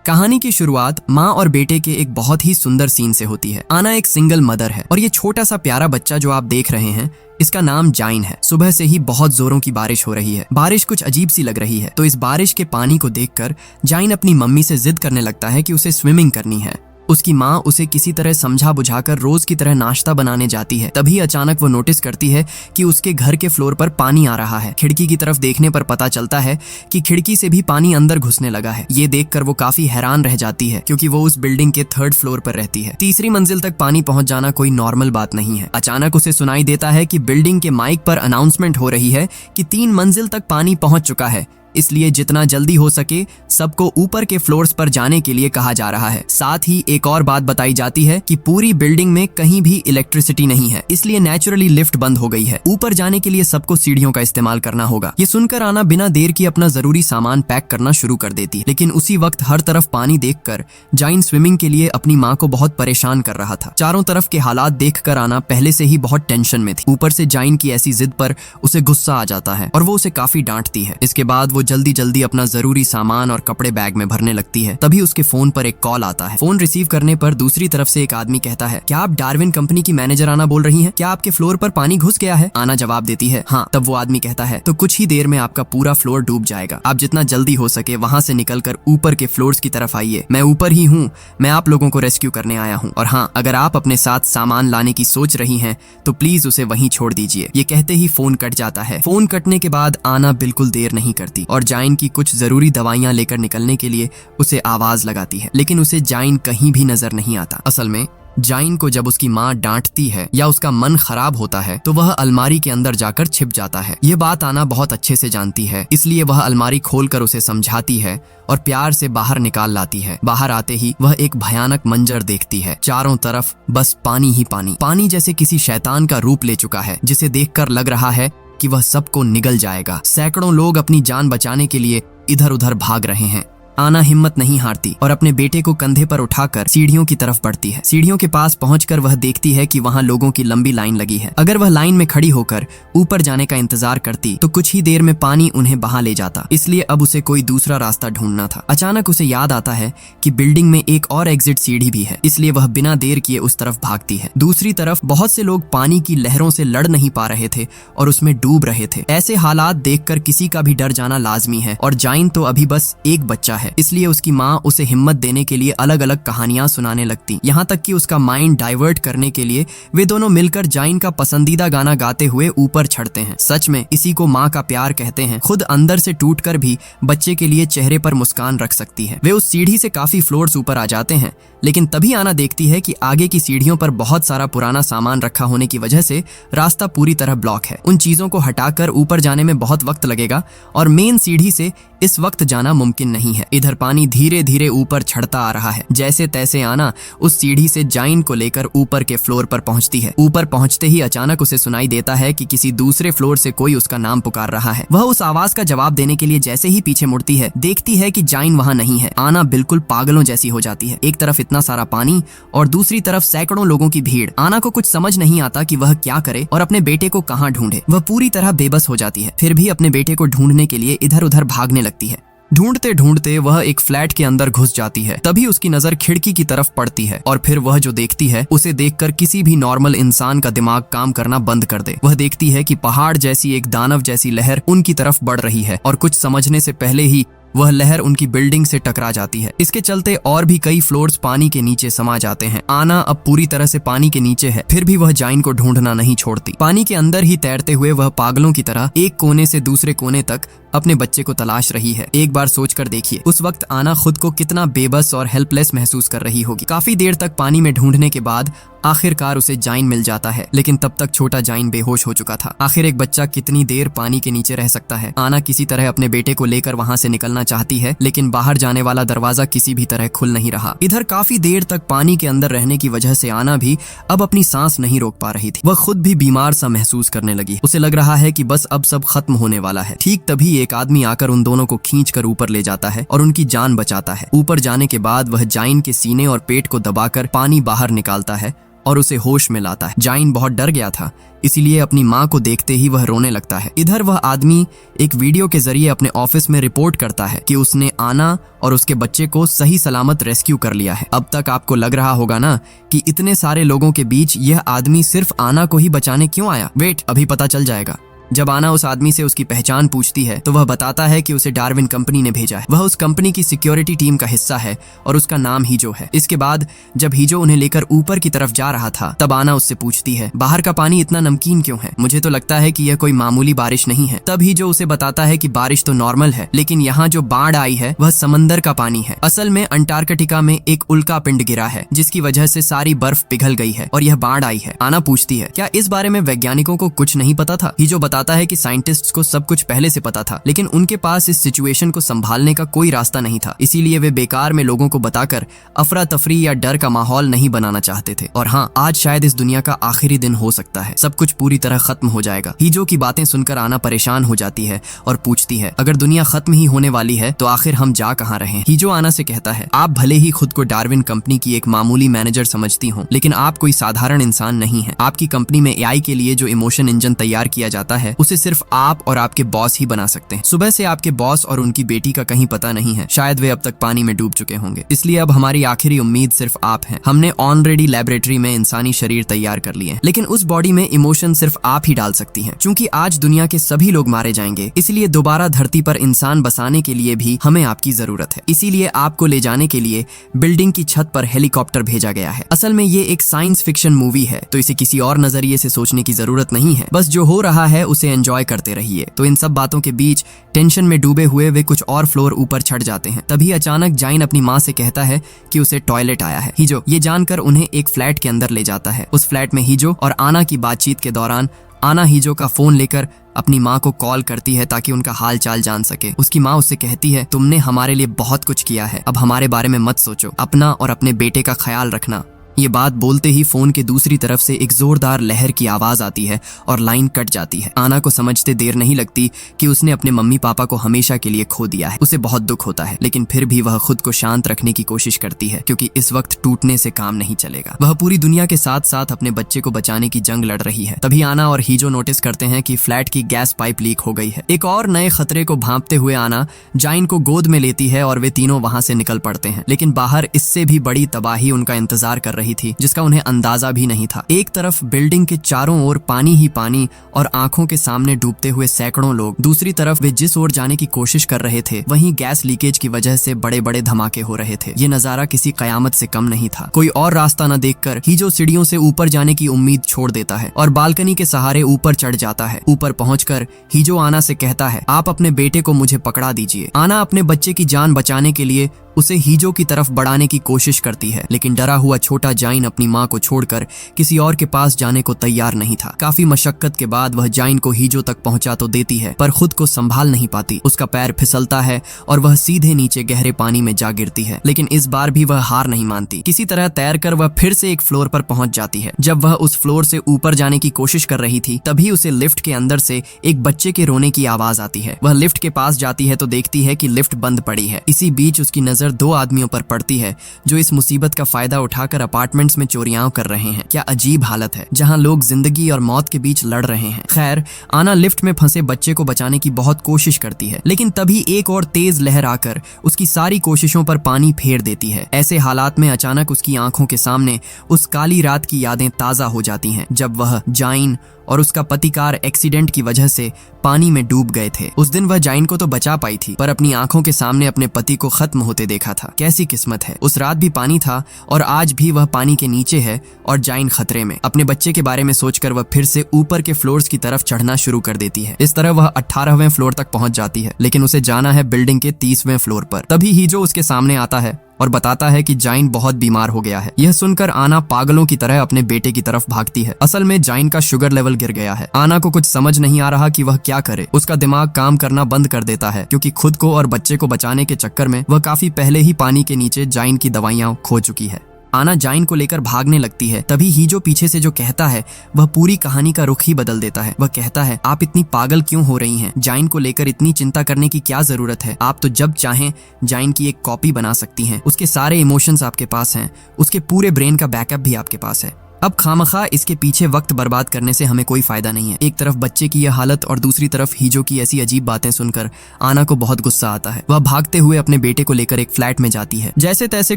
कहानी की शुरुआत माँ और बेटे के एक बहुत ही सुंदर सीन से होती है। आना एक सिंगल मदर है और ये छोटा सा प्यारा बच्चा जो आप देख रहे हैं इसका नाम जाइन है। सुबह से ही बहुत जोरों की बारिश हो रही है। बारिश कुछ अजीब सी लग रही है, तो इस बारिश के पानी को देखकर जाइन अपनी मम्मी से जिद करने लगता है कि उसे स्विमिंग करनी है। उसकी माँ उसे किसी तरह समझा बुझाकर रोज की तरह नाश्ता बनाने जाती है। तभी अचानक वो नोटिस करती है कि उसके घर के फ्लोर पर पानी आ रहा है। खिड़की की तरफ देखने पर पता चलता है कि खिड़की से भी पानी अंदर घुसने लगा है। ये देखकर वो काफी हैरान रह जाती है, क्योंकि वो उस बिल्डिंग के 3rd फ्लोर पर रहती है। तीसरी मंजिल तक पानी पहुंच जाना कोई नॉर्मल बात नहीं है। अचानक उसे सुनाई देता है कि बिल्डिंग के माइक पर अनाउंसमेंट हो रही है कि 3 मंजिल तक पानी पहुंच चुका है, इसलिए जितना जल्दी हो सके सबको ऊपर के फ्लोर्स पर जाने के लिए कहा जा रहा है। साथ ही एक और बात बताई जाती है कि पूरी बिल्डिंग में कहीं भी इलेक्ट्रिसिटी नहीं है, इसलिए नेचुरली लिफ्ट बंद हो गई है। ऊपर जाने के लिए सबको सीढ़ियों का इस्तेमाल करना होगा। ये सुनकर आना बिना देर की अपना जरूरी सामान पैक करना शुरू कर देती है। लेकिन उसी वक्त हर तरफ पानी देखकर जाइन स्विमिंग के लिए अपनी माँ को बहुत परेशान कर रहा था। चारों तरफ के हालात देखकर आना पहले से ही बहुत टेंशन में थी। ऊपर से जाइन की ऐसी जिद पर उसे गुस्सा आ जाता है और वो उसे काफी डांटती है। इसके बाद वो जल्दी जल्दी अपना जरूरी सामान और कपड़े बैग में भरने लगती है। तभी उसके फोन पर एक कॉल आता है। फोन रिसीव करने पर दूसरी तरफ से एक आदमी कहता है, क्या आप डार्विन कंपनी की मैनेजर आना बोल रही हैं? क्या आपके फ्लोर पर पानी घुस गया है? आना जवाब देती है, हाँ। तब वो आदमी कहता है, तो कुछ ही देर में आपका पूरा फ्लोर डूब जाएगा। आप जितना जल्दी हो सके वहां से निकलकर ऊपर के फ्लोर्स की तरफ आइए। मैं ऊपर ही हूँ, मैं आप लोगों को रेस्क्यू करने आया हूँ। और हाँ, अगर आप अपने साथ सामान लाने की सोच रही हैं तो प्लीज उसे वहीं छोड़ दीजिए। ये कहते ही फोन कट जाता है। फोन कटने के बाद आना बिल्कुल देर नहीं करती और जाइन की कुछ जरूरी दवाइयां लेकर निकलने के लिए उसे आवाज लगाती है, लेकिन उसे जाइन कहीं भी नजर नहीं आता। असल में जाइन को जब उसकी माँ डांटती है या उसका मन खराब होता है तो वह अलमारी के अंदर जाकर छिप जाता है। ये बात आना बहुत अच्छे से जानती है, इसलिए वह अलमारी खोलकर उसे समझाती है और प्यार से बाहर निकाल लाती है। बाहर आते ही वह एक भयानक मंजर देखती है। चारों तरफ बस पानी ही पानी। पानी जैसे किसी शैतान का रूप ले चुका है, जिसे देखकर लग रहा है कि वह सबको निगल जाएगा। सैकड़ों लोग अपनी जान बचाने के लिए इधर उधर भाग रहे हैं। आना हिम्मत नहीं हारती और अपने बेटे को कंधे पर उठाकर सीढ़ियों की तरफ बढ़ती है। सीढ़ियों के पास पहुंचकर वह देखती है कि वहां लोगों की लंबी लाइन लगी है। अगर वह लाइन में खड़ी होकर ऊपर जाने का इंतजार करती तो कुछ ही देर में पानी उन्हें बहा ले जाता, इसलिए अब उसे कोई दूसरा रास्ता ढूंढना था। अचानक उसे याद आता है कि बिल्डिंग में एक और एग्जिट सीढ़ी भी है, इसलिए वह बिना देर किए उस तरफ भागती है। दूसरी तरफ बहुत से लोग पानी की लहरों से लड़ नहीं पा रहे थे और उसमें डूब रहे थे। ऐसे हालात देखकर किसी का भी डर जाना लाजमी है और जाइन तो अभी बस एक बच्चा है, इसलिए उसकी माँ उसे हिम्मत देने के लिए अलग अलग कहानियां सुनाने लगती। यहाँ तक कि उसका माइंड डाइवर्ट करने के लिए वे दोनों मिलकर जाइन का पसंदीदा गाना गाते हुए ऊपर चढ़ते हैं। सच में इसी को माँ का प्यार कहते हैं। खुद अंदर से टूटकर भी बच्चे के लिए चेहरे पर मुस्कान रख सकती है। वे उस सीढ़ी से काफी फ्लोर्स ऊपर आ जाते हैं, लेकिन तभी आना देखती है कि आगे की सीढ़ियों पर बहुत सारा पुराना सामान रखा होने की वजह से रास्ता पूरी तरह ब्लॉक है। उन चीजों को हटाकर ऊपर जाने में बहुत वक्त लगेगा और मेन सीढ़ी से इस वक्त जाना मुमकिन नहीं है। इधर पानी धीरे धीरे ऊपर चढ़ता आ रहा है। जैसे तैसे आना उस सीढ़ी से जाइन को लेकर ऊपर के फ्लोर पर पहुंचती है। ऊपर पहुंचते ही अचानक उसे सुनाई देता है कि किसी दूसरे फ्लोर से कोई उसका नाम पुकार रहा है। वह उस आवाज का जवाब देने के लिए जैसे ही पीछे मुड़ती है, देखती है कि जाइन वहां नहीं है। आना बिल्कुल पागलों जैसी हो जाती है। एक तरफ इतना सारा पानी और दूसरी तरफ सैकड़ों लोगों की भीड़। आना को कुछ समझ नहीं आता कि वह क्या करे और अपने बेटे को कहां ढूंढे। वह पूरी तरह बेबस हो जाती है, फिर भी अपने बेटे को ढूंढने के लिए इधर उधर भागने लगती है। ढूंढते ढूंढते वह एक फ्लैट के अंदर घुस जाती है। तभी उसकी नजर खिड़की की तरफ पड़ती है और फिर वह जो देखती है उसे देखकर किसी भी नॉर्मल इंसान का दिमाग काम करना बंद कर दे। वह देखती है कि पहाड़ जैसी एक दानव जैसी लहर उनकी तरफ बढ़ रही है और कुछ समझने से पहले ही वह लहर उनकी बिल्डिंग से टकरा जाती है। इसके चलते और भी कई फ्लोर्स पानी के नीचे समा जाते हैं। आना अब पूरी तरह से पानी के नीचे है, फिर भी वह जाइन को ढूंढना नहीं छोड़ती। पानी के अंदर ही तैरते हुए वह पागलों की तरह एक कोने से दूसरे कोने तक अपने बच्चे को तलाश रही है। एक बार सोचकर देखिए, उस वक्त आना खुद को कितना बेबस और हेल्पलेस महसूस कर रही होगी। काफी देर तक पानी में ढूंढने के बाद आखिरकार उसे जाइन मिल जाता है, लेकिन तब तक छोटा जाइन बेहोश हो चुका था। आखिर एक बच्चा कितनी देर पानी के नीचे रह सकता है। आना किसी तरह अपने बेटे को लेकर वहां से निकलना चाहती है, लेकिन बाहर जाने वाला दरवाजा किसी भी तरह खुल नहीं रहा। इधर काफी देर तक पानी के अंदर रहने की वजह से आना भी अब अपनी सांस नहीं रोक पा रही थी। वह खुद भी बीमार सा महसूस करने लगी। उसे लग रहा है कि बस अब सब खत्म होने वाला है। ठीक तभी एक आदमी आकर उन दोनों को खींचकर ऊपर ले जाता है और उनकी जान बचाता है। ऊपर जाने के बाद वह जाइन के सीने और पेट को दबाकर पानी बाहर निकालता है और उसे होश में लाता है। जाइन बहुत डर गया था, इसीलिए अपनी माँ को देखते ही वह रोने लगता है। इधर वह आदमी एक वीडियो के जरिए अपने ऑफिस में रिपोर्ट करता है कि उसने आना और उसके बच्चे को सही सलामत रेस्क्यू कर लिया है। अब तक आपको लग रहा होगा ना कि इतने सारे लोगों के बीच यह आदमी सिर्फ आना को ही बचाने क्यों आया। वेट, अभी पता चल जाएगा। जब आना उस आदमी से उसकी पहचान पूछती है तो वह बताता है कि उसे डार्विन कंपनी ने भेजा है। वह उस कंपनी की सिक्योरिटी टीम का हिस्सा है और उसका नाम हीजो है। इसके बाद जब हीजो उन्हें लेकर ऊपर की तरफ जा रहा था तब आना उससे पूछती है, बाहर का पानी इतना नमकीन क्यों है? मुझे तो लगता है कि यह कोई मामूली बारिश नहीं है। तब हीजो उसे बताता है कि बारिश तो नॉर्मल है, लेकिन यहाँ जो बाढ़ आई है वह समंदर का पानी है। असल में अंटार्कटिका में एक उल्का पिंड गिरा है जिसकी वजह से सारी बर्फ पिघल गई है और यह बाढ़ आई है। आना पूछती है, क्या इस बारे में वैज्ञानिकों को कुछ नहीं पता था? हीजो बताता है कि साइंटिस्ट को सब कुछ पहले से पता था, लेकिन उनके पास इस सिचुएशन को संभालने का कोई रास्ता नहीं था। इसीलिए वे बेकार में लोगों को बताकर अफरा तफरी या डर का माहौल नहीं बनाना चाहते थे। और हाँ, आज शायद इस दुनिया का आखिरी दिन हो सकता है, सब कुछ पूरी तरह खत्म हो जाएगा। हीजो की बातें सुनकर आना परेशान हो जाती है और पूछती है, अगर दुनिया खत्म ही होने वाली है तो आखिर हम जा कहाँ रहे हैं? हीजो आना से कहता है, आप भले ही खुद को डार्विन कंपनी की एक मामूली मैनेजर समझती हो, लेकिन आप कोई साधारण इंसान नहीं है। आपकी कंपनी में एआई के लिए जो इमोशन इंजन तैयार किया जाता है उसे सिर्फ आप और आपके बॉस ही बना सकते हैं। सुबह से आपके बॉस और उनकी बेटी का कहीं पता नहीं है, शायद वे अब तक पानी में डूब चुके होंगे। इसलिए अब हमारी आखिरी उम्मीद सिर्फ आप हैं। हमने ऑलरेडी लैबोरेटरी में इंसानी शरीर तैयार कर लिए हैं, लेकिन उस बॉडी में इमोशन सिर्फ आप ही डाल सकती हैं। क्योंकि आज दुनिया के सभी लोग मारे जाएंगे, इसलिए दोबारा धरती पर इंसान बसाने के लिए भी हमें आपकी जरूरत है। इसीलिए आपको ले जाने के लिए बिल्डिंग की छत पर हेलीकॉप्टर भेजा गया है। असल में ये एक साइंस फिक्शन मूवी है, तो इसे किसी और नजरिए से सोचने की जरूरत नहीं है। बस जो हो रहा है उसे एंजॉय करते रहिए। तो इन सब बातों के बीच टेंशन में डूबे हुए वे कुछ और फ्लोर ऊपर चढ़ जाते हैं। तभी अचानक जाइन अपनी माँ से कहता है कि उसे टॉयलेट आया है। हीजो ये जानकर उन्हें एक फ्लैट के अंदर ले जाता है। उस फ्लैट में हीजो और आना की बातचीत के दौरान आना हीजो का फोन लेकर अपनी माँ को कॉल करती है ताकि उनका हाल चाल जान सके। उसकी माँ उससे कहती है, तुमने हमारे लिए बहुत कुछ किया है, अब हमारे बारे में मत सोचो, अपना और अपने बेटे का ख्याल रखना। ये बात बोलते ही फोन के दूसरी तरफ से एक जोरदार लहर की आवाज आती है और लाइन कट जाती है। आना को समझते देर नहीं लगती कि उसने अपने मम्मी पापा को हमेशा के लिए खो दिया है। उसे बहुत दुख होता है, लेकिन फिर भी वह खुद को शांत रखने की कोशिश करती है, क्योंकि इस वक्त टूटने से काम नहीं चलेगा। वह पूरी दुनिया के साथ साथ अपने बच्चे को बचाने की जंग लड़ रही है। तभी आना और हीजो नोटिस करते हैं कि फ्लैट की गैस पाइप लीक हो गई है। एक और नए खतरे को भांपते हुए आना जाइन को गोद में लेती है और वे तीनों वहां से निकल पड़ते हैं। लेकिन बाहर इससे भी बड़ी तबाही उनका इंतजार कर रही थी, जिसका उन्हें अंदाजा भी नहीं था। एक तरफ बिल्डिंग के चारों ओर पानी ही पानी और आंखों के सामने डूबते हुए सैकड़ों लोग, दूसरी तरफ वे जिस ओर जाने की कोशिश कर रहे थे वहीं गैस लीकेज की वजह से बड़े बड़े धमाके हो रहे थे। ये नजारा किसी कयामत से कम नहीं था। कोई और रास्ता न देखकर हीजो सीढ़ियों से ऊपर जाने की उम्मीद छोड़ देता है और बालकनी के सहारे ऊपर चढ़ जाता है। ऊपर पहुंचकर हीजो आना से कहता है, आप अपने बेटे को मुझे पकड़ा दीजिए। आना अपने बच्चे की जान बचाने के लिए उसे हीजो की तरफ बढ़ाने की कोशिश करती है, लेकिन डरा हुआ छोटा जाइन अपनी माँ को छोड़कर किसी और के पास जाने को तैयार नहीं था। काफी मशक्कत के बाद वह जाइन को हीजो तक पहुंचा तो देती है, पर खुद को संभाल नहीं पाती। उसका पैर फिसलता है और वह सीधे नीचे गहरे पानी में जा गिरती है। लेकिन इस बार भी वह हार नहीं मानती। किसी तरह तैरकर वह फिर से एक फ्लोर पर पहुंच जाती है। जब वह उस फ्लोर से ऊपर जाने की कोशिश कर रही थी तभी उसे लिफ्ट के अंदर से एक बच्चे के रोने की आवाज आती है। वह लिफ्ट के पास जाती है तो देखती है कि लिफ्ट बंद पड़ी है। इसी बीच उसकी नजर दो आदमियों पर पड़ती है जो इस मुसीबत का फायदा उठाकर अपार्टमेंट्स में चोरियां कर रहे हैं। क्या अजीब हालत है जहां लोग जिंदगी और मौत के बीच लड़ रहे हैं। खैर, आना लिफ्ट में फंसे बच्चे को बचाने की बहुत कोशिश करती है, लेकिन तभी एक और तेज लहर आकर उसकी सारी कोशिशों पर पानी फेर देती है। ऐसे हालात में अचानक उसकी आंखों के सामने उस काली रात की यादें ताजा हो जाती हैं, जब वह जाइन और उसका पति कार एक्सीडेंट की वजह से पानी में डूब गए थे। उस दिन वह जाइन को तो बचा पाई थी, पर अपनी आंखों के सामने अपने पति को खत्म होते देखा था। कैसी किस्मत है। उस रात भी पानी था और आज भी वह पानी के नीचे है और जाइन खतरे में। अपने बच्चे के बारे में सोचकर वह फिर से ऊपर के फ्लोर्स की तरफ चढ़ना शुरू कर देती है। इस तरह वह 18वें फ्लोर तक पहुंच जाती है, लेकिन उसे जाना है बिल्डिंग के 30वें फ्लोर पर। तभी हीजो उसके सामने आता है और बताता है कि जाइन बहुत बीमार हो गया है। यह सुनकर आना पागलों की तरह अपने बेटे की तरफ भागती है। असल में जाइन का शुगर लेवल गिर गया है। आना को कुछ समझ नहीं आ रहा कि वह क्या करे। उसका दिमाग काम करना बंद कर देता है, क्योंकि खुद को और बच्चे को बचाने के चक्कर में वह काफी पहले ही पानी के नीचे जाइन की दवाइयां खो चुकी है। आना जाइन को लेकर भागने लगती है। तभी हीजो पीछे से जो कहता है वह पूरी कहानी का रुख ही बदल देता है। वह कहता है, आप इतनी पागल क्यों हो रही हैं? जाइन को लेकर इतनी चिंता करने की क्या जरूरत है? आप तो जब चाहें जाइन की एक कॉपी बना सकती हैं। उसके सारे इमोशंस आपके पास हैं, उसके पूरे ब्रेन का बैकअप भी आपके पास है। अब खामखा इसके पीछे वक्त बर्बाद करने से हमें कोई फायदा नहीं है। एक तरफ बच्चे की यह हालत और दूसरी तरफ हीजो की ऐसी अजीब बातें सुनकर आना को बहुत गुस्सा आता है। वह भागते हुए अपने बेटे को लेकर एक फ्लैट में जाती है। जैसे तैसे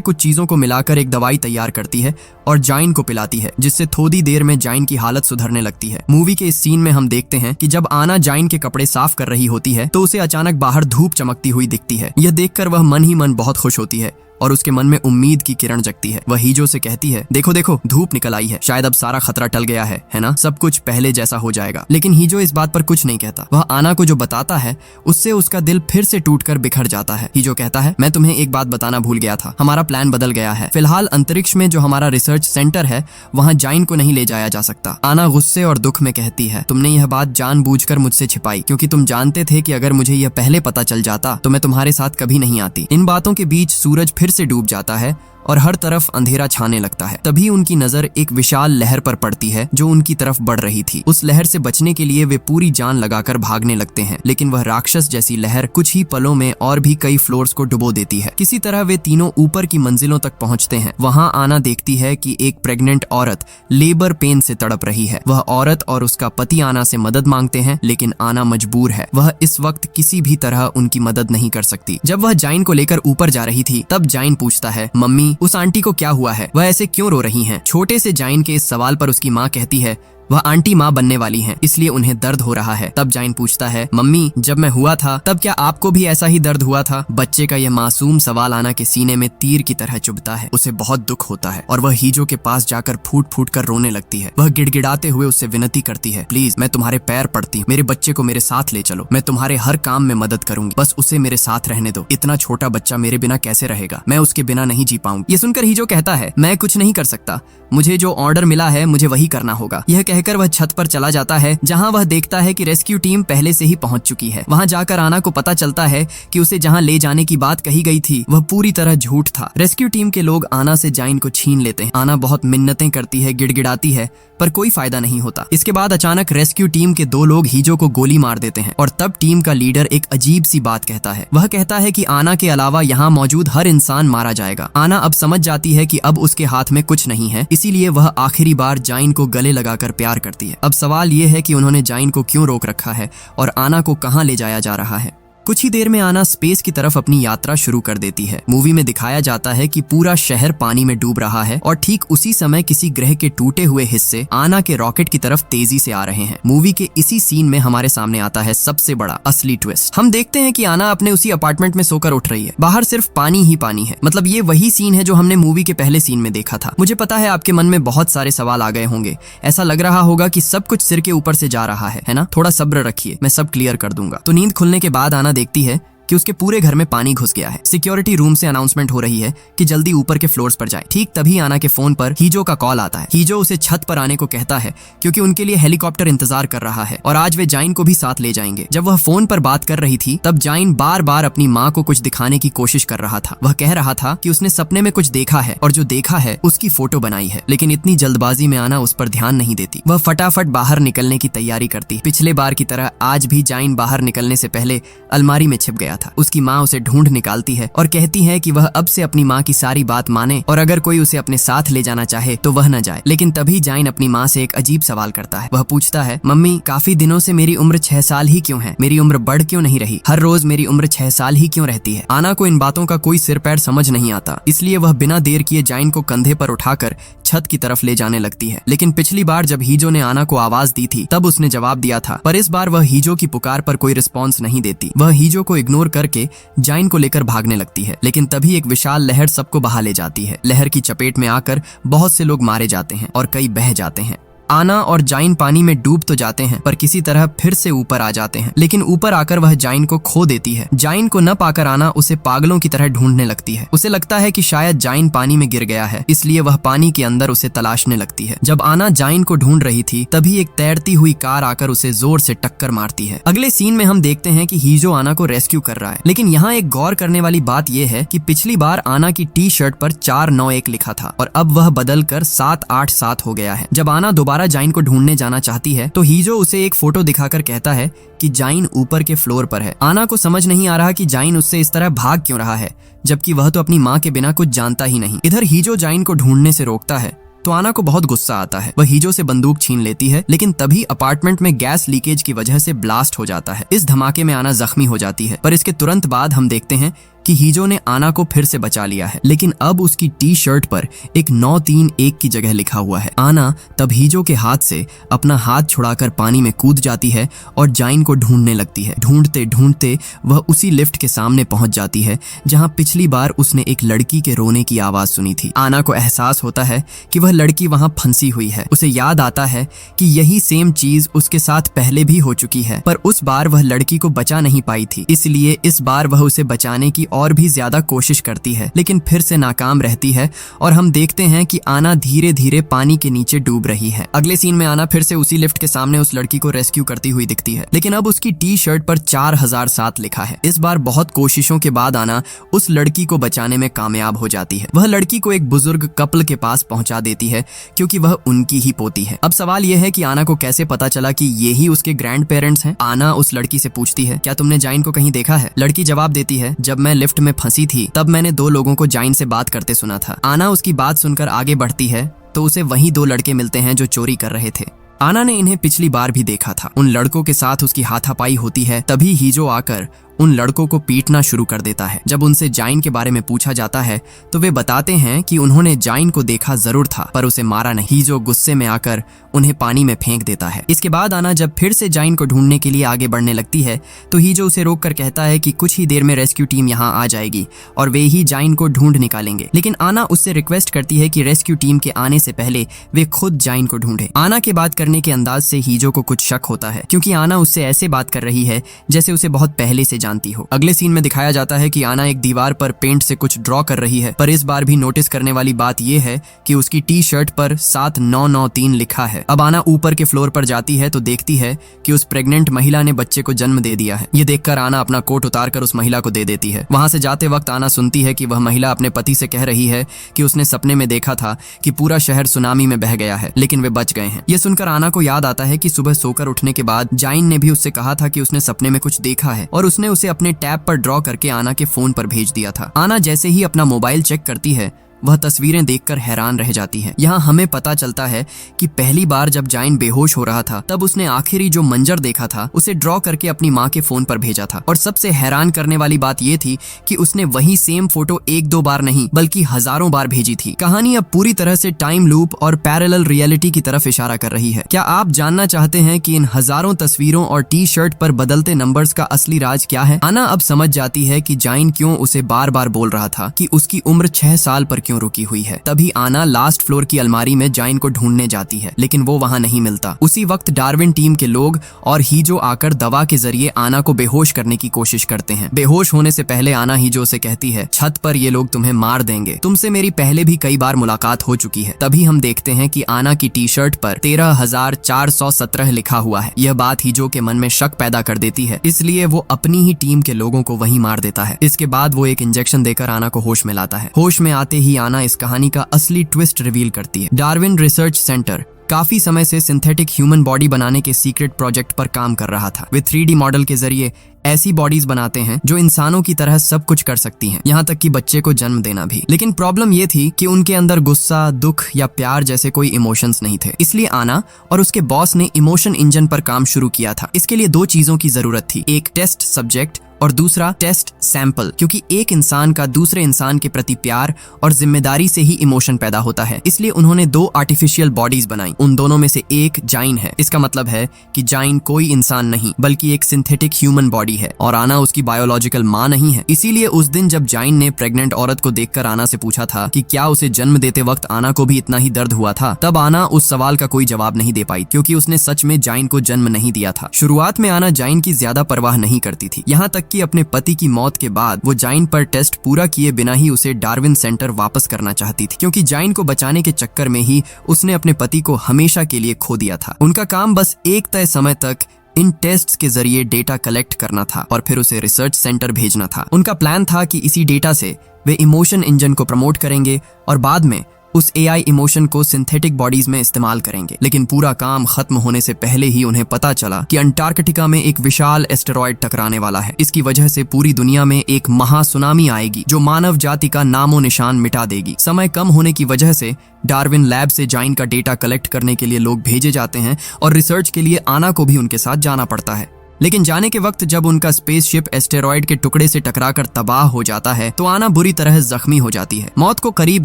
कुछ चीजों को मिलाकर एक दवाई तैयार करती है और जाइन को पिलाती है, जिससे थोड़ी देर में जाइन की हालत सुधरने लगती है। मूवी के इस सीन में हम देखते हैं कि जब आना जाइन के कपड़े साफ कर रही होती है तो उसे अचानक बाहर धूप चमकती हुई दिखती है। यह देखकर वह मन ही मन बहुत खुश होती है और उसके मन में उम्मीद की किरण जगती है। वह हीजो से कहती है, देखो देखो धूप निकल आई है, शायद अब सारा खतरा टल गया है ना, सब कुछ पहले जैसा हो जाएगा। लेकिन हीजो इस बात पर कुछ नहीं कहता। वह आना को जो बताता है उससे उसका दिल फिर से टूटकर बिखर जाता है। हीजो कहता है, मैं तुम्हें एक बात बताना भूल गया था, हमारा प्लान बदल गया है। फिलहाल अंतरिक्ष में जो हमारा रिसर्च सेंटर है वहाँ जाइन को नहीं ले जाया जा सकता। आना गुस्से और दुख में कहती है, तुमने यह बात जानबूझकर मुझसे छिपाई, क्योंकि तुम जानते थे कि अगर मुझे यह पहले पता चल जाता तो मैं तुम्हारे साथ कभी नहीं आती। इन बातों के बीच सूरज फिर से डूब जाता है और हर तरफ अंधेरा छाने लगता है। तभी उनकी नजर एक विशाल लहर पर पड़ती है जो उनकी तरफ बढ़ रही थी। उस लहर से बचने के लिए वे पूरी जान लगाकर भागने लगते हैं, लेकिन वह राक्षस जैसी लहर कुछ ही पलों में और भी कई फ्लोर्स को डुबो देती है। किसी तरह वे तीनों ऊपर की मंजिलों तक पहुंचते हैं। वहां आना देखती है कि एक प्रेग्नेंट औरत लेबर पेन से तड़प रही है। वह औरत और उसका पति आना से मदद मांगते हैं, लेकिन आना मजबूर है। वह इस वक्त किसी भी तरह उनकी मदद नहीं कर सकती। जब वह जाइन को लेकर ऊपर जा रही थी तब जाइन पूछता है, मम्मी उस आंटी को क्या हुआ है, वह ऐसे क्यों रो रही हैं? छोटे से जाइन के इस सवाल पर उसकी माँ कहती है, वह आंटी माँ बनने वाली हैं, इसलिए उन्हें दर्द हो रहा है। तब जाइन पूछता है, मम्मी जब मैं हुआ था तब क्या आपको भी ऐसा ही दर्द हुआ था? बच्चे का यह मासूम सवाल आना के सीने में तीर की तरह चुभता है। उसे बहुत दुख होता है और वह हीजो के पास जाकर फूट फूट कर रोने लगती है। वह गिड़गिड़ाते हुए उससे विनती करती है, प्लीज मैं तुम्हारे पैर पड़ती हूँ, मेरे बच्चे को मेरे साथ ले चलो, मैं तुम्हारे हर काम में मदद करूंगी, बस उसे मेरे साथ रहने दो। इतना छोटा बच्चा मेरे बिना कैसे रहेगा, मैं उसके बिना नहीं जी पाऊंगी। ये सुनकर हीजो कहता है, मैं कुछ नहीं कर सकता, मुझे जो ऑर्डर मिला है मुझे वही करना होगा। यह कहकर वह छत पर चला जाता है, जहां वह देखता है कि रेस्क्यू टीम पहले से ही पहुंच चुकी है। वहां जाकर आना को पता चलता है कि उसे जहां ले जाने की बात कही गई थी वह पूरी तरह झूठ था। रेस्क्यू टीम के लोग आना से जाइन को छीन लेते हैं। आना बहुत मिन्नतें करती है, गिड़गिड़ाती है, पर कोई फायदा नहीं होता। इसके बाद अचानक रेस्क्यू टीम के 2 लोग हीजो को गोली मार देते हैं और तब टीम का लीडर एक अजीब सी बात कहता है। वह कहता है कि आना के अलावा यहाँ मौजूद हर इंसान मारा जाएगा। आना अब समझ जाती है कि अब उसके हाथ में कुछ नहीं है, इसीलिए वह आखिरी बार जाइन को गले लगाकर प्यार करती है। अब सवाल ये है कि उन्होंने जाइन को क्यों रोक रखा है और आना को कहां ले जाया जा रहा है। कुछ ही देर में आना स्पेस की तरफ अपनी यात्रा शुरू कर देती है। मूवी में दिखाया जाता है कि पूरा शहर पानी में डूब रहा है और ठीक उसी समय किसी ग्रह के टूटे हुए हिस्से आना के रॉकेट की तरफ तेजी से आ रहे हैं। मूवी के इसी सीन में हमारे सामने आता है सबसे बड़ा असली ट्विस्ट। हम देखते हैं कि आना अपने उसी अपार्टमेंट में सोकर उठ रही है। बाहर सिर्फ पानी ही पानी है। मतलब ये वही सीन है जो हमने मूवी के पहले सीन में देखा था। मुझे पता है आपके मन में बहुत सारे सवाल आ गए होंगे। ऐसा लग रहा होगा कि सब कुछ सिर के ऊपर से जा रहा है ना? थोड़ा सब्र रखिए, मैं सब क्लियर कर दूंगा। तो नींद खुलने के बाद आना देखती है कि उसके पूरे घर में पानी घुस गया है। सिक्योरिटी रूम से अनाउंसमेंट हो रही है कि जल्दी ऊपर के फ्लोर्स पर जाए। ठीक तभी आना के फोन पर हीजो का कॉल आता है। हीजो उसे छत पर आने को कहता है क्योंकि उनके लिए हेलीकॉप्टर इंतजार कर रहा है और आज वे जाइन को भी साथ ले जाएंगे। जब वह फोन पर बात कर रही थी तब जाइन बार बार अपनी माँ को कुछ दिखाने की कोशिश कर रहा था। वह कह रहा था कि उसने सपने में कुछ देखा है और जो देखा है उसकी फोटो बनाई है, लेकिन इतनी जल्दबाजी में आना उस पर ध्यान नहीं देती। वह फटाफट बाहर निकलने की तैयारी करती। पिछले बार की तरह आज भी जाइन बाहर निकलने से पहले अलमारी में छिप गया था। उसकी माँ उसे ढूंढ निकालती है और कहती है कि वह अब से अपनी माँ की सारी बात माने और अगर कोई उसे अपने साथ ले जाना चाहे तो वह न जाए। लेकिन तभी जाइन अपनी माँ से एक अजीब सवाल करता है। वह पूछता है, मम्मी काफी दिनों से मेरी उम्र 6 साल ही क्यों है? मेरी उम्र बढ़ क्यों नहीं रही? हर रोज मेरी उम्र 6 साल ही क्यों रहती है? आना को इन बातों का कोई सिर पैर समझ नहीं आता, इसलिए वह बिना देर किए जाइन को कंधे पर उठाकर छत की तरफ ले जाने लगती है। लेकिन पिछली बार जब हीजो ने आना को आवाज दी थी तब उसने जवाब दिया था, पर इस बार वह हीजो की पुकार पर कोई रिस्पॉन्स नहीं देती। वह हीजो को इग्नोर करके जाइन को लेकर भागने लगती है। लेकिन तभी एक विशाल लहर सबको बहा ले जाती है। लहर की चपेट में आकर बहुत से लोग मारे जाते हैं और कई बह जाते हैं। आना और जाइन पानी में डूब तो जाते हैं पर किसी तरह फिर से ऊपर आ जाते हैं, लेकिन ऊपर आकर वह जाइन को खो देती है। जाइन को न पाकर आना उसे पागलों की तरह ढूंढने लगती है। उसे लगता है कि शायद जाइन पानी में गिर गया है, इसलिए वह पानी के अंदर उसे तलाशने लगती है। जब आना जाइन को ढूंढ रही थी तभी एक तैरती हुई कार आकर उसे जोर से टक्कर मारती है। अगले सीन में हम देखते हैं कि हीजो आना को रेस्क्यू कर रहा है, लेकिन यहाँ एक गौर करने वाली बात यह है कि पिछली बार आना की टी शर्ट पर 491 लिखा था और अब वह बदल कर 787 हो गया है। जब आना दोबारा जाइन को ढूंढने जाना चाहती है तो हीजो उसे एक फोटो दिखाकर कहता है कि जाइन ऊपर के फ्लोर पर है। आना को समझ नहीं आ रहा कि जाइन उससे इस तरह भाग क्यों रहा है, जबकि वह तो अपनी माँ के बिना कुछ जानता ही नहीं। इधर हीजो जाइन को ढूंढने से रोकता है तो आना को बहुत गुस्सा आता है। वह हीजो से बंदूक छीन लेती है, लेकिन तभी अपार्टमेंट में गैस लीकेज की वजह से ब्लास्ट हो जाता है। इस धमाके में आना जख्मी हो जाती है, पर इसके तुरंत बाद हम देखते हैं कि हीजो ने आना को फिर से बचा लिया है, लेकिन अब उसकी टी शर्ट पर एक 931 की जगह लिखा हुआ है। आना तब हीजो के हाथ से अपना हाथ छुड़ाकर पानी में कूद जाती है और जाइन को ढूंढने लगती है। ढूंढते ढूंढते वह उसी लिफ्ट के सामने पहुंच जाती है जहां पिछली बार उसने एक लड़की के रोने की आवाज सुनी थी। आना को एहसास होता है कि वह लड़की वहां फंसी हुई है। उसे याद आता है कि यही सेम चीज उसके साथ पहले भी हो चुकी है, पर उस बार वह लड़की को बचा नहीं पाई थी, इसलिए इस बार वह उसे बचाने की और भी ज्यादा कोशिश करती है, लेकिन फिर से नाकाम रहती है और हम देखते हैं कि आना धीरे धीरे पानी के नीचे डूब रही है। अगले सीन में आना फिर से उसी लिफ्ट के सामने उस लड़की को रेस्क्यू करती हुई दिखती है, लेकिन अब उसकी टी शर्ट पर 4007 लिखा है। इस बार बहुत कोशिशों के बाद आना उस लड़की को बचाने में कामयाब हो जाती है। वह लड़की को एक बुजुर्ग कपल के पास पहुंचा देती है क्योंकि वह उनकी ही पोती है। अब सवाल यह है कि आना को कैसे पता चला कि ये ही उसके ग्रैंड पेरेंट्स हैं। आना उस लड़की से पूछती है, क्या तुमने जाइन को कहीं देखा है? लड़की जवाब देती है, जब मैं लिफ्ट में फंसी थी तब मैंने 2 लोगों को जाइन से बात करते सुना था। आना उसकी बात सुनकर आगे बढ़ती है तो उसे वही 2 लड़के मिलते हैं जो चोरी कर रहे थे। आना ने इन्हें पिछली बार भी देखा था। उन लड़कों के साथ उसकी हाथापाई होती है, तभी हीजो आकर उन लड़कों को पीटना शुरू कर देता है। जब उनसे जाइन के बारे में पूछा जाता है तो वे बताते हैं कि उन्होंने जाइन को देखा जरूर था, पर उसे मारा नहीं। हीजो गुस्से में आकर उन्हें पानी में फेंक देता है। इसके बाद आना जब फिर से जाइन को ढूंढने के लिए आगे बढ़ने लगती है तो हीजो उसे रोककर कहता है कि कुछ ही देर में रेस्क्यू टीम यहाँ आ जाएगी और वे ही जाइन को ढूंढ निकालेंगे। लेकिन आना उससे रिक्वेस्ट करती है कि रेस्क्यू टीम के आने से पहले वे खुद जाइन को ढूंढे। आना के बात करने के अंदाज से हीजो को कुछ शक होता है, क्योंकि आना उससे ऐसे बात कर रही है जैसे उसे बहुत पहले से जानती हो। अगले सीन में दिखाया जाता है कि आना एक दीवार पर पेंट से कुछ ड्रॉ कर रही है, पर इस बार भी नोटिस करने वाली बात यह है कि उसकी टी शर्ट पर 7993 लिखा है। अब आना ऊपर के फ्लोर पर जाती है तो देखती है कि उस प्रेग्नेंट महिला ने बच्चे को जन्म दे दिया है। ये देखकर आना अपना कोट उतारकर उस महिला को दे देती है। वहां से जाते वक्त आना सुनती है कि वह महिला अपने पति से कह रही है कि उसने सपने में देखा था कि पूरा शहर सुनामी में बह गया है, लेकिन वे बच गए हैं। ये सुनकर आना को याद आता है कि सुबह सोकर उठने के बाद जाइन ने भी उससे कहा था कि उसने सपने में कुछ देखा है और उसने उसे अपने टैब पर ड्रॉ करके आना के फोन पर भेज दिया था। आना जैसे ही अपना मोबाइल चेक करती है वह तस्वीरें देखकर हैरान रह जाती है। यहाँ हमें पता चलता है कि पहली बार जब जाइन बेहोश हो रहा था तब उसने आखिरी जो मंजर देखा था उसे ड्रॉ करके अपनी माँ के फोन पर भेजा था। और सबसे हैरान करने वाली बात यह थी कि उसने वही सेम फोटो 1-2 बार नहीं बल्कि हजारों बार भेजी थी। कहानी अब पूरी तरह से टाइम लूप और पैरेलल रियलिटी की तरफ इशारा कर रही है। क्या आप जानना चाहते हैं कि इन हजारों तस्वीरों और टी शर्ट पर बदलते नंबर्स का असली राज क्या है? आना अब समझ जाती है कि जाइन क्यों उसे बार बार बोल रहा था कि उसकी उम्र 6 साल पर क्यों रुकी हुई है। तभी आना लास्ट फ्लोर की अलमारी में जाइन को ढूंढने जाती है, लेकिन वो वहां नहीं मिलता। उसी वक्त डार्विन टीम के लोग और हीजो आकर दवा के जरिए आना को बेहोश करने की कोशिश करते हैं। बेहोश होने से पहले आना हीजो से कहती है, छत पर ये लोग तुम्हें मार देंगे, तुमसे मेरी पहले भी कई बार मुलाकात हो चुकी है। तभी हम देखते हैं कि आना की टी शर्ट पर 13,417 लिखा हुआ है। यह बात हीजो के मन में शक पैदा कर देती है, इसलिए वो अपनी ही टीम के लोगों को वहीं मार देता है। इसके बाद वो एक इंजेक्शन देकर आना को होश में लाता है। होश में आते ही आना इस कहानी का असली ट्विस्ट रिवील करती है। डार्विन रिसर्च सेंटर काफी समय से सिंथेटिक ह्यूमन बॉडी बनाने के सीक्रेट प्रोजेक्ट पर काम कर रहा था। वे 3D मॉडल के जरिए ऐसी बॉडीज बनाते हैं जो इंसानों की तरह सब कुछ कर सकती हैं, यहाँ तक कि बच्चे को जन्म देना भी। लेकिन प्रॉब्लम ये थी कि उनके अंदर गुस्सा, दुख या प्यार जैसे कोई इमोशंस नहीं थे। इसलिए आना और उसके बॉस ने इमोशन इंजन पर काम शुरू किया था। इसके लिए 2 चीजों की जरूरत थी, एक टेस्ट सब्जेक्ट और दूसरा टेस्ट सैंपल, क्योंकि एक इंसान का दूसरे इंसान के प्रति प्यार और जिम्मेदारी से ही इमोशन पैदा होता है। इसलिए उन्होंने 2 आर्टिफिशियल बॉडीज बनाई। उन दोनों में से एक जाइन है। इसका मतलब है कि जाइन कोई इंसान नहीं बल्कि एक सिंथेटिक ह्यूमन बॉडी है और आना उसकी बायोलॉजिकल माँ नहीं है। इसीलिए उस दिन जब जाइन ने प्रेग्नेंट औरत को देखकर आना से पूछा था कि क्या उसे जन्म देते वक्त आना को भी इतना ही दर्द हुआ था, तब आना उस सवाल का कोई जवाब नहीं दे पाई, क्योंकि उसने सच में जाइन को जन्म नहीं दिया था। शुरुआत में आना जाइन की ज्यादा परवाह नहीं करती थी, यहाँ तक कि अपने पति की मौत के बाद वो जाइन पर टेस्ट पूरा किए बिना ही उसे डार्विन सेंटर वापस करना चाहती थी, क्योंकि जाइन को बचाने के चक्कर में ही उसने अपने पति को हमेशा के लिए खो दिया था। उनका काम बस एक तय समय तक इन टेस्ट्स के जरिए डेटा कलेक्ट करना था और फिर उसे रिसर्च सेंटर भेजना था। उनका प्लान था कि इसी डेटा से वे इमोशन इंजन को प्रमोट करेंगे और बाद में उस एआई इमोशन को सिंथेटिक बॉडीज में इस्तेमाल करेंगे। लेकिन पूरा काम खत्म होने से पहले ही उन्हें पता चला कि अंटार्कटिका में एक विशाल एस्टेरॉयड टकराने वाला है। इसकी वजह से पूरी दुनिया में एक महासुनामी आएगी जो मानव जाति का नामो निशान मिटा देगी। समय कम होने की वजह से डार्विन लैब से जाइन का डेटा कलेक्ट करने के लिए लोग भेजे जाते हैं और रिसर्च के लिए आना को भी उनके साथ जाना पड़ता है। लेकिन जाने के वक्त जब उनका स्पेसशिप एस्टेरॉयड के टुकड़े से टकराकर तबाह हो जाता है तो आना बुरी तरह जख्मी हो जाती है। मौत को करीब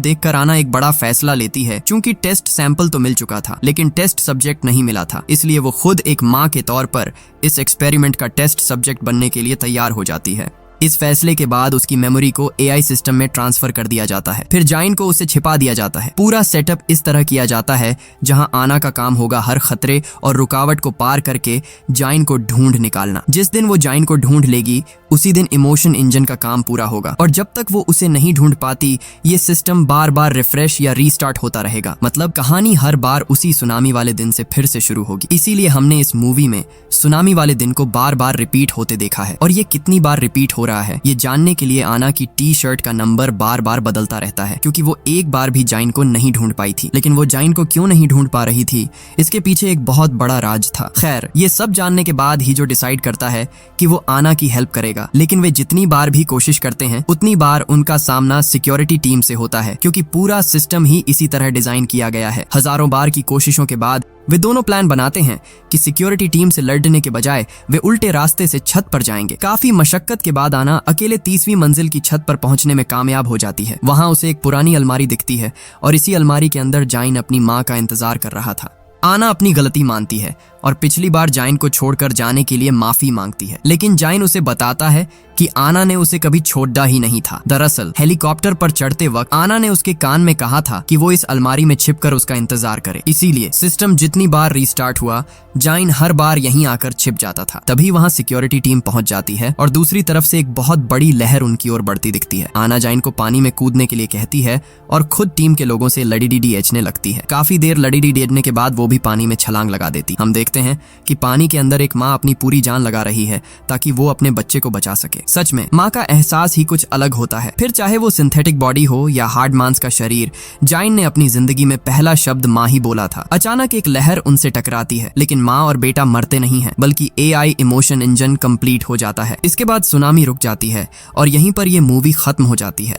देखकर आना एक बड़ा फैसला लेती है। चूंकि टेस्ट सैंपल तो मिल चुका था लेकिन टेस्ट सब्जेक्ट नहीं मिला था, इसलिए वो खुद एक माँ के तौर पर इस एक्सपेरिमेंट का टेस्ट सब्जेक्ट बनने के लिए तैयार हो जाती है। इस फैसले के बाद उसकी मेमोरी को एआई सिस्टम में ट्रांसफर कर दिया जाता है। फिर जाइन को उसे छिपा दिया जाता है। पूरा सेटअप इस तरह किया जाता है जहां आना का काम होगा हर खतरे और रुकावट को पार करके जाइन को ढूंढ निकालना। जिस दिन वो जाइन को ढूंढ लेगी उसी दिन इमोशन इंजन का काम पूरा होगा और जब तक वो उसे नहीं ढूंढ पाती ये सिस्टम बार बार रिफ्रेश या रीस्टार्ट होता रहेगा। मतलब कहानी हर बार उसी सुनामी वाले दिन से फिर से शुरू होगी। इसीलिए हमने इस मूवी में सुनामी वाले दिन को बार बार रिपीट होते देखा है। और ये कितनी बार रिपीट हो रहा है ये जानने के लिए आना की टी शर्ट का नंबर बार बार बदलता रहता है, क्योंकि वो एक बार भी जाइन को नहीं ढूंढ पाई थी। लेकिन वो जाइन को क्यों नहीं ढूंढ पा रही थी, इसके पीछे एक बहुत बड़ा राज था। खैर, ये सब जानने के बाद ही जो डिसाइड करता है कि वो आना की हेल्प करेगा। लेकिन वे जितनी बार भी कोशिश करते हैं उतनी बार उनका सामना सिक्योरिटी टीम से होता है, क्योंकि पूरा सिस्टम ही इसी तरह डिजाइन किया गया है। हजारों बार की कोशिशों के बाद वे दोनों प्लान बनाते हैं कि सिक्योरिटी टीम से लड़ने के बजाय वे उल्टे रास्ते से छत पर जाएंगे। काफी मशक्कत के बाद आना अकेले 30वीं मंजिल की छत पर पहुंचने में कामयाब हो जाती है। वहां उसे एक पुरानी अलमारी दिखती है और इसी अलमारी के अंदर जाइन अपनी माँ का इंतजार कर रहा था। आना अपनी गलती मानती है और पिछली बार जाइन को छोड़कर जाने के लिए माफी मांगती है। लेकिन जाइन उसे बताता है कि आना ने उसे कभी छोड़ा ही नहीं था। दरअसल हेलीकॉप्टर पर चढ़ते वक्त आना ने उसके कान में कहा था कि वो इस अलमारी में छिपकर उसका इंतजार करे। इसीलिए सिस्टम जितनी बार रीस्टार्ट हुआ जाइन हर बार यहीं आकर छिप जाता था। तभी वहां सिक्योरिटी टीम पहुंच जाती है और दूसरी तरफ से एक बहुत बड़ी लहर उनकी ओर बढ़ती दिखती है। आना जाइन को पानी में कूदने के लिए कहती है और खुद टीम के लोगों से लड़ी-डी-डी-एचने लगती है। काफी देर लड़ी-डी-डी-एचने के बाद वो भी पानी में छलांग लगा देती। हम देखते हैं कि पानी के अंदर एक माँ अपनी पूरी जान लगा रही है ताकि वो अपने बच्चे को बचा सके। सच में माँ का एहसास ही कुछ अलग होता है। फिर चाहे वो सिंथेटिक बॉडी हो या हार्ड मांस का शरीर, जाइन ने अपनी जिंदगी में पहला शब्द माँ ही बोला था। अचानक एक लहर उनसे टकराती है, लेकिन माँ और बेटा मरते नहीं हैं, बल्कि एआई इमोशन इंजन कंप्लीट हो जाता है। इसके बाद सुनामी रुक जाती है और यहीं पर ये मूवी खत्म हो जाती है।